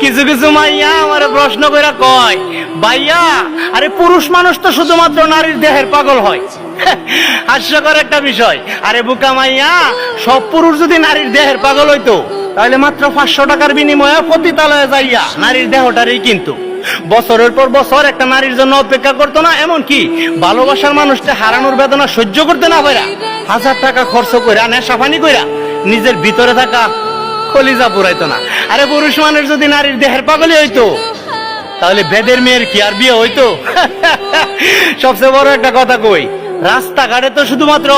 কিছু কিছু মাইয়া আমার প্রশ্ন কইরা কয়, ভাইয়া আরে পুরুষ মানুষ তো শুধুমাত্র নারীর দেহের পাগল হয়। হাস্যকর একটা বিষয়। আরে বুকা মাইয়া, সব পুরুষ যদি নারীর দেহের পাগল হইতো তাহলে মাত্র 500 টাকার বিনিময়ে পতিতালয়ে যাইয়া নারীর দেহটারই কিন্তু বছরের পর বছর একটা নারীর জন্য অপেক্ষা করতো না, এমন কি ভালোবাসার মানুষটা হারানোর বেদনা সহ্য করতে না পারা 1000 টাকা খরচ কইরা নেশাপানি কইরা নিজের ভিতরে থাকা কলিজা পুরাইতো না। আরে পুরুষ মানুষ যদি নারীর দেহের পাগলই হইতো তাহলে বেদের মেয়ের কি আর বিয়ে হইতো? সবচেয়ে বড় একটা কথা কই, রাস্তাঘাটে তো শুধুমাত্র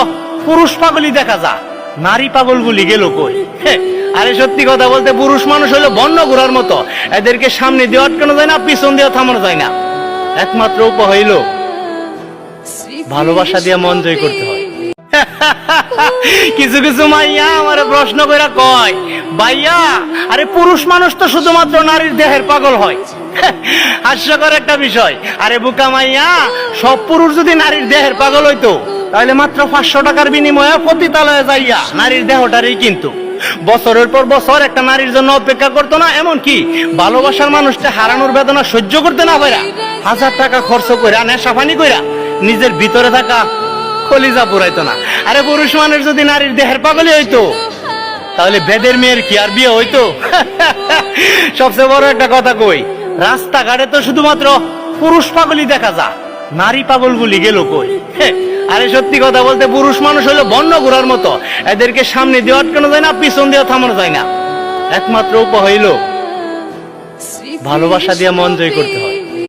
পুরুষ পাগলই দেখা যায়, নারী পাগল গুলি গেল কই? আরে সত্যি কথা বলতে পুরুষ মানুষ হলো বন্য ঘোড়ার মতো, এদেরকে সামনে দিয়ে আটকানো যায় না, পিছন দিয়ে থামানো যায় না। একমাত্র উপায় হইল ভালোবাসা দিয়ে মন জয় করতে হয়। কিছু কিছু মাইয়া আমার প্রশ্ন কইরা কয়, ভাইয়া আরে পুরুষ মানুষ তো শুধুমাত্র নারীর দেহের পাগল হয়। হাস্যকর একটা বিষয়। আরে বুকা মাইয়া, সব পুরুষ যদি নারীর দেহের পাগল হইতো তাহলে মাত্র 500 টাকার বিনিময়ে পতিতালয়ে যাইয়া নারীর দেহটারই কিন্তু বছরের পর বছর একটা নারীর জন্য অপেক্ষা করতো না, এমন কি ভালোবাসার মানুষটা হারানোর বেদনা সহ্য করতে না পারা 1000 টাকা খরচ কইরা নেশাপানি কইরা নিজের ভিতরে থাকা কলিজা পুরাইতো না। আরে পুরুষ মানুষ যদি নারীর দেহের পাগলই হইতো তাহলে বেদের মেয়ের কি আর বিয়ে হইতো? সবচেয়ে বড় একটা কথা কই, রাস্তাঘাটে তো শুধুমাত্র পুরুষ পাগলই দেখা যায়, নারী পাগল গুলি গেল কই? আরে সত্যি কথা বলতে পুরুষ মানুষ হলো বন্য ঘোড়ার মতো, এদেরকে সামনে দিয়ে আটকানো যায় না, পিছন দিয়ে থামানো যায় না। একমাত্র উপায় হইল ভালোবাসা দিয়ে মন জয় করতে হয়।